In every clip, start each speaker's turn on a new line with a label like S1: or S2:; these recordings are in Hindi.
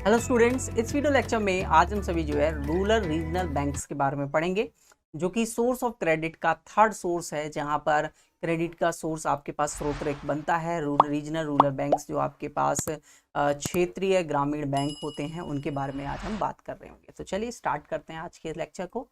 S1: हेलो स्टूडेंट्स, इस वीडियो लेक्चर में आज हम सभी जो है रूरल रीजनल बैंक्स के बारे में पढ़ेंगे, जो कि सोर्स ऑफ क्रेडिट का थर्ड सोर्स है। जहां पर क्रेडिट का सोर्स आपके पास स्रोत एक बनता है। रीजनल रूरल बैंक्स जो आपके पास क्षेत्रीय ग्रामीण बैंक होते हैं, उनके बारे में आज हम बात कर रहे होंगे। तो चलिए स्टार्ट करते हैं आज के लेक्चर को।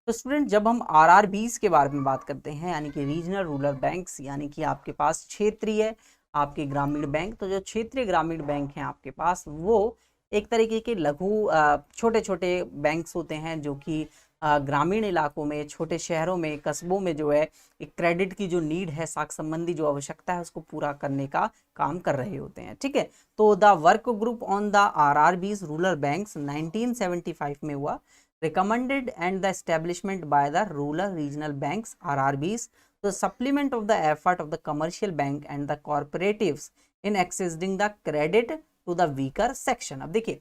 S1: तो स्टूडेंट, जब हम आरआरबीज के बारे में बात करते हैं, यानी कि रीजनल रूरल बैंक्स, यानी कि आपके पास क्षेत्रीय आपके ग्रामीण बैंक, तो जो क्षेत्रीय ग्रामीण बैंक हैं आपके पास, वो एक तरीके के लघु छोटे छोटे बैंक्स होते हैं, जो कि ग्रामीण इलाकों में, छोटे शहरों में, कस्बों में जो है एक क्रेडिट की जो नीड है, साख संबंधी जो आवश्यकता है, उसको पूरा करने का काम कर रहे होते हैं। ठीक है, तो the work group on the RRBs rural banks 1975 में हुआ, recommended and the establishment by the rural regional banks RRBs to supplement of the effort of the commercial bank and the cooperatives in accessing the credit to the weaker section। अब देखिए,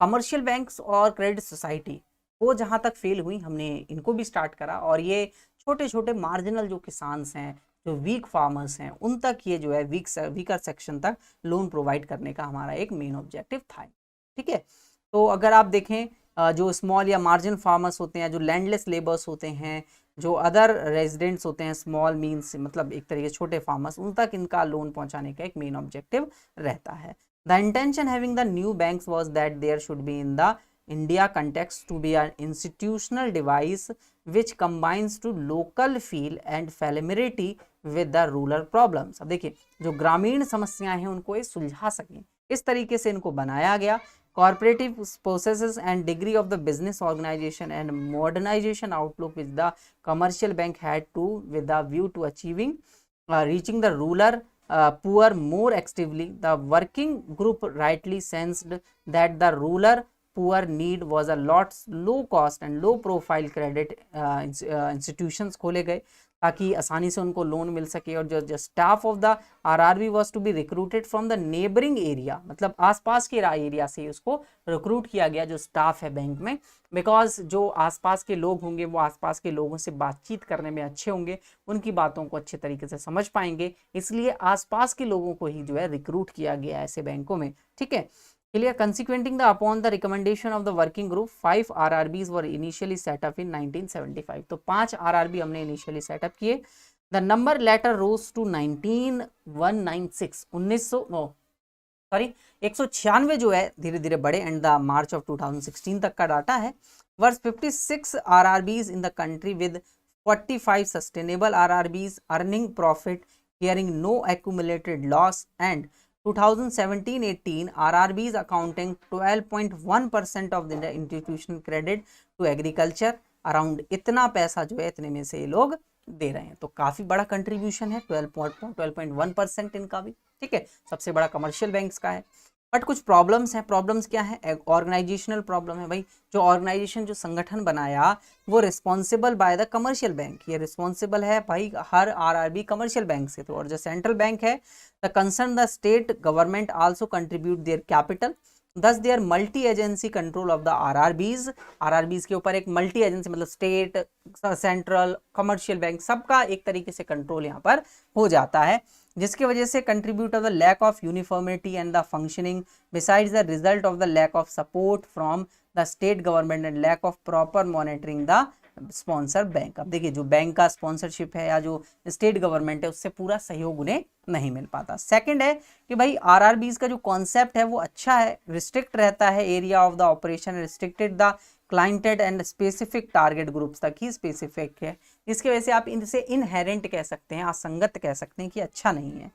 S1: कमर्शियल बैंक्स और क्रेडिट सोसाइटी वो जहां तक फेल हुई, हमने इनको भी स्टार्ट करा, और ये छोटे छोटे मार्जिनल जो किसान्स हैं, जो वीक फार्मर्स हैं, उन तक ये जो है वीकर सेक्शन तक लोन प्रोवाइड करने का हमारा एक मेन ऑब्जेक्टिव था। ठीक है, तो अगर आप देखें, जो स्मॉल या मार्जिनल फार्मर्स होते हैं, जो लैंडलेस लेबर्स होते हैं, जो अदर रेजिडेंट्स होते हैं, स्मॉल मीन्स मतलब एक तरीके छोटे फार्मर्स, उन तक इनका लोन पहुंचाने का एक मेन ऑब्जेक्टिव रहता है। The intention having the new banks was that there should be in the India context to be an institutional device which combines to local feel and familiarity with the rural problems। अब देखिए, जो ग्रामीण समस्याएं हैं उनको ये सुलझा सकें, इस तरीके से इनको बनाया गया। Cooperative processes and degree of the business organization and modernization outlook which the commercial bank had to with the view to achieving reaching the rural poor more actively। The working group rightly sensed that the rural poor need was a lot low cost and low profile credit institutions खोले गए, ताकि आसानी से उनको लोन मिल सके। और जो staff of the RRB was to be recruited from the neighbouring area, मतलब आसपास के एरिया से उसको रिक्रूट किया गया जो स्टाफ है बैंक में, बिकॉज जो आसपास के लोग होंगे वो आसपास के लोगों से बातचीत करने में अच्छे होंगे, उनकी बातों को अच्छे तरीके से समझ पाएंगे, इसलिए आसपास के लोगों को ही जो है रिक्रूट किया गया ऐसे बैंकों में। ठीक है, clear। Consequenting the upon the recommendation of the working group, 5 RRBs were initially set up in 1975। तो 5 RRB हमने initially set up किए। The number later rose to 19196 196 जो है धीरे धीरे बढ़े, एंड द मार्च ऑफ 2016 तक का डाटा है। वर्स 56 RRBs in the country with 45 sustainable RRBs earning profit, hearing no accumulated loss, and 2017-18 RRBs accounting 12.1% of the institutional credit to agriculture। Around इतना पैसा जो है इतने में से ये लोग दे रहे हैं, तो काफी बड़ा कंट्रीब्यूशन है, 12.1% इनका भी। ठीक है, सबसे बड़ा कमर्शियल बैंक्स का है। बट कुछ प्रॉब्लम्स हैं। प्रॉब्लम्स क्या है? ऑर्गेनाइजेशनल प्रॉब्लम है भाई। जो ऑर्गेनाइजेशन, जो संगठन बनाया, वो responsible by the commercial bank, ये रिस्पॉन्सिबल है भाई हर आरआरबी कमर्शियल बैंक से। तो और जो सेंट्रल बैंक है, the concern the state government also contribute their capital, thus their multi agency control of the RRBs. RRBs के ऊपर एक मल्टी एजेंसी, मतलब स्टेट, सेंट्रल, कमर्शियल बैंक, सबका एक तरीके से कंट्रोल यहाँ पर हो जाता है, जिसकी वजह से contribute of the lack of uniformity and the functioning besides the result of the lack of support from the state government and lack of proper monitoring the sponsor bank. अब देखिए, जो बैंक का स्पॉन्सरशिप है या जो स्टेट गवर्नमेंट है, उससे पूरा सहयोग उन्हें नहीं मिल पाता। सेकंड है कि भाई आरआरबीज का जो कॉन्सेप्ट है वो अच्छा है, रिस्ट्रिक्ट रहता है, area of the operation restricted, the clientele and specific target groups तक ही स्पेसिफिक है। इसकी वजह से आप इनसे इनहेरेंट कह सकते हैं, असंगत कह सकते हैं कि अच्छा नहीं है।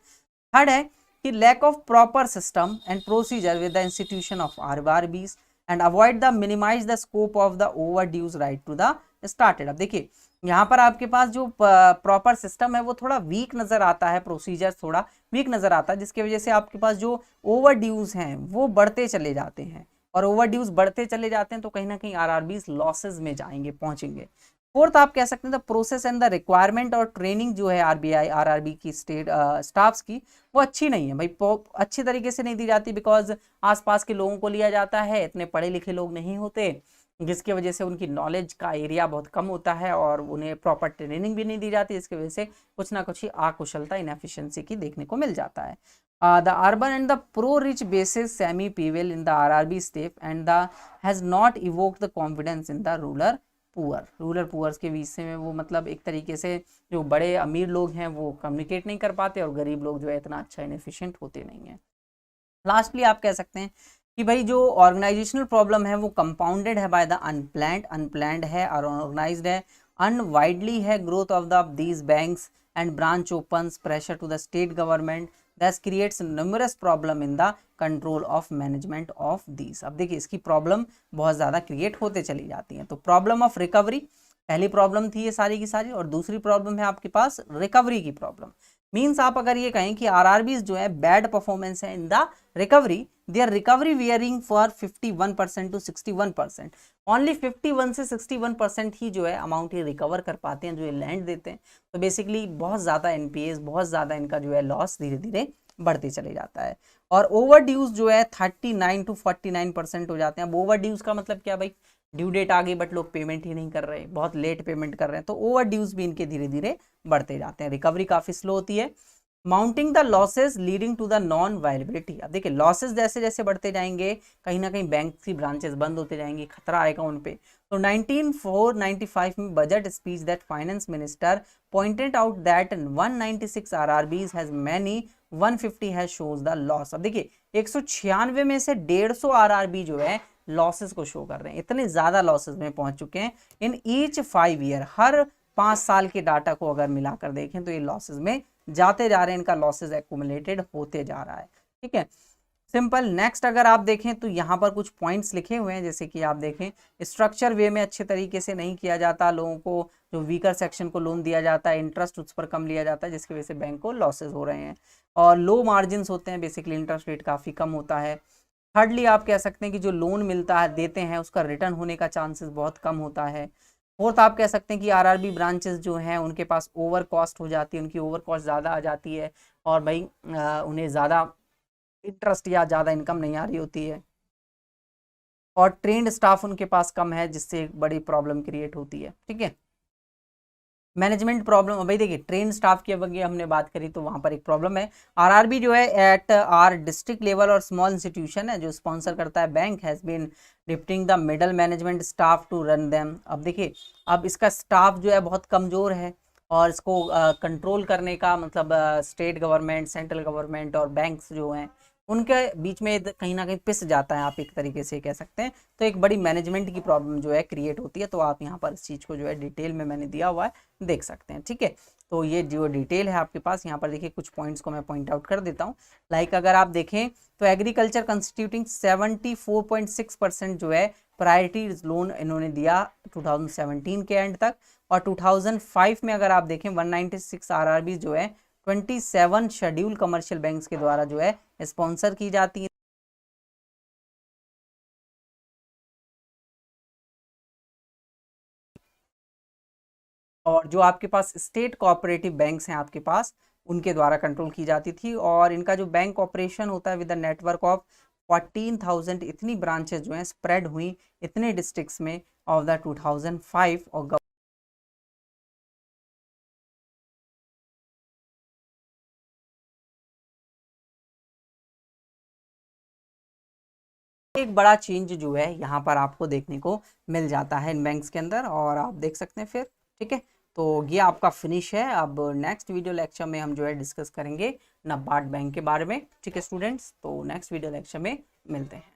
S1: थर्ड है कि lack of proper system and procedure with the institution of RRBs and avoid the minimise the scope of the overdues right to the started. अब देखिए, यहाँ पर आपके पास जो प्रॉपर सिस्टम है वो थोड़ा वीक नजर आता है, प्रोसीजर थोड़ा वीक नजर आता है, जिसकी वजह से आपके पास जो ओवरड्यूज हैं वो बढ़ते चले जाते हैं, और ओवरड्यूज बढ़ते चले जाते हैं तो कहीं ना कहीं आरआरबीज लॉसेज में जाएंगे, पहुंचेंगे। फोर्थ आप कह सकते हैं the process and the requirement और ट्रेनिंग जो है आरबीआई आरआरबी की स्टेट स्टाफ्स की, वो अच्छी नहीं है भाई, अच्छी तरीके से नहीं दी जाती, बिकॉज आसपास के लोगों को लिया जाता है, इतने पढ़े लिखे लोग नहीं होते, जिसकी वजह से उनकी नॉलेज का एरिया बहुत कम होता है और उन्हें प्रॉपर ट्रेनिंग भी नहीं दी जाती, इसकी वजह से कुछ ना कुछ ही अकुशलता, इनएफिशिएंसी की देखने को मिल जाता है। The urban and the pro-rich basis semi-prevail in the RRB state and the has not evoked the confidence in the rural poor. Rural poors के विषय में वो मतलब एक तरीके से जो बड़े अमीर लोग हैं वो कम्युनिकेट नहीं कर पाते और गरीब लोग जो है इतना अच्छा इनएफिशिएंट होते नहीं है. लास्टली आप कह सकते हैं कि भाई जो ऑर्गेनाइजेशनल प्रॉब्लम है वो कंपाउंडेड है बाय द अनप्लान्ड है और ऑर्गेनाइज्ड है, अनवाइडली है growth of the these banks and branch opens pressure to the state government that creates numerous problem in the control of management of these. अब देखिए इसकी प्रॉब्लम बहुत ज़्यादा क्रिएट होते चली जाती हैं. तो प्रॉब्लम ऑफ रिकवरी पहली प्रॉब्लम थी ये सारी की सारी, और दूसरी प्रॉब्लम है आपके पास रिकवरी की प्रॉब्लम. मीन्स आप अगर ये कहें कि आरआरबीज जो है बैड परफॉर्मेंस है in the recovery, there recovery varying for 51% to 61%. Only 51 से 61% ही जो है अमाउंट ये रिकवर कर पाते हैं जो ये लैंड देते हैं. तो बेसिकली बहुत ज़्यादा एनपीएस, बहुत ज़्यादा इनका जो है लॉस धीरे धीरे बढ़ते चले जाता है. और ओवर ड्यूज जो है 39 टू 49% हो जाते हैं. अब ओवर ड्यूज का मतलब क्या भाई, ड्यू डेट आ गई बट लोग पेमेंट ही नहीं कर रहे, बहुत लेट पेमेंट कर रहे हैं, तो ओवर ड्यूज भी इनके धीरे धीरे बढ़ते जाते हैं. रिकवरी काफ़ी स्लो होती है. Mounting the losses leading to the non viability. अब देखिए लॉसेज जैसे जैसे बढ़ते जाएंगे कहीं ना कहीं बैंक की ब्रांचेस बंद होते जाएंगी, खतरा आएगा उन पे. तो 1995 में budget speech that finance minister pointed out that 196 RRBs has many 150 has shows the loss. अब देखिए 196 में से 150 आरआरबी जो है लॉसेस को शो कर रहे हैं. इतने ज्यादा लॉसेस में पहुंच चुके हैं इन ईच 5 ईयर. हर 5 साल के डाटा को अगर मिलाकर देखें तो ये लॉसेस में जाते जा रहे हैं, इनका लॉसेस एक्यूमुलेटेड होते जा रहा है. ठीक है, सिंपल. नेक्स्ट अगर आप देखें तो यहाँ पर कुछ पॉइंट्स लिखे हुए हैं, जैसे कि आप देखें स्ट्रक्चर वे में अच्छे तरीके से नहीं किया जाता, लोगों को जो वीकर सेक्शन को लोन दिया जाता है इंटरेस्ट उस पर कम लिया जाता है जिसकी वजह से बैंक को लॉसेज हो रहे हैं, और लो मार्जिन होते हैं, बेसिकली इंटरेस्ट रेट काफ़ी कम होता है. थर्डली आप कह सकते हैं कि जो लोन मिलता है देते हैं उसका रिटर्न होने का चांसेस बहुत कम होता है. फोर्थ आप कह सकते हैं कि आरआरबी ब्रांचेस जो हैं उनके पास ओवर कॉस्ट हो जाती है, उनकी ओवर कॉस्ट ज़्यादा आ जाती है और भाई उन्हें ज़्यादा इंटरेस्ट या ज़्यादा इनकम नहीं आ रही होती है, और ट्रेंड स्टाफ उनके पास कम है जिससे एक बड़ी प्रॉब्लम क्रिएट होती है. ठीक है, मैनेजमेंट प्रॉब्लम. भाई देखिए ट्रेन स्टाफ की अगर हमने बात करी तो वहाँ पर एक प्रॉब्लम है. आरआरबी जो है एट आर डिस्ट्रिक्ट लेवल और स्मॉल इंस्टीट्यूशन है जो स्पॉन्सर करता है bank has been lifting the middle management staff to run them. अब देखिए अब इसका स्टाफ जो है बहुत कमज़ोर है और इसको कंट्रोल करने का मतलब स्टेट गवर्नमेंट, सेंट्रल गवर्नमेंट और बैंक्स जो हैं उनके बीच में कहीं ना कहीं पिस जाता है, आप एक तरीके से कह सकते हैं. तो एक बड़ी मैनेजमेंट की प्रॉब्लम जो है क्रिएट होती है. तो आप यहाँ पर इस चीज़ को जो है डिटेल में मैंने दिया हुआ है, देख सकते हैं. ठीक है, तो ये जो डिटेल है आपके पास यहाँ पर देखिए कुछ पॉइंट्स को मैं पॉइंट आउट कर देता हूँ. लाइक अगर आप देखें तो एग्रीकल्चर कंस्टिट्यूटिंग 74.6% जो है प्रायोरिटी लोन इन्होंने दिया 2017 के एंड तक, और 2005 में अगर आप देखें 196 आरआरबी जो है 27 शेड्यूल कमर्शियल बैंक्स के द्वारा जो है स्पॉन्सर की जाती है. और जो आपके पास स्टेट कोऑपरेटिव बैंक्स हैं आपके पास उनके द्वारा कंट्रोल की जाती थी, और इनका जो बैंक ऑपरेशन होता है विद द नेटवर्क ऑफ 14,000 इतनी ब्रांचेस जो हैं स्प्रेड हुई इतने डिस्ट्रिक्ट्स में ऑफ द 2005. और एक बड़ा चेंज जो है यहाँ पर आपको देखने को मिल जाता है इन बैंक्स के अंदर, और आप देख सकते हैं फिर. ठीक है, तो ये आपका फिनिश है. अब नेक्स्ट वीडियो लेक्चर में हम जो है डिस्कस करेंगे नबार्ड बैंक के बारे में. ठीक है स्टूडेंट्स, तो नेक्स्ट वीडियो लेक्चर में मिलते हैं.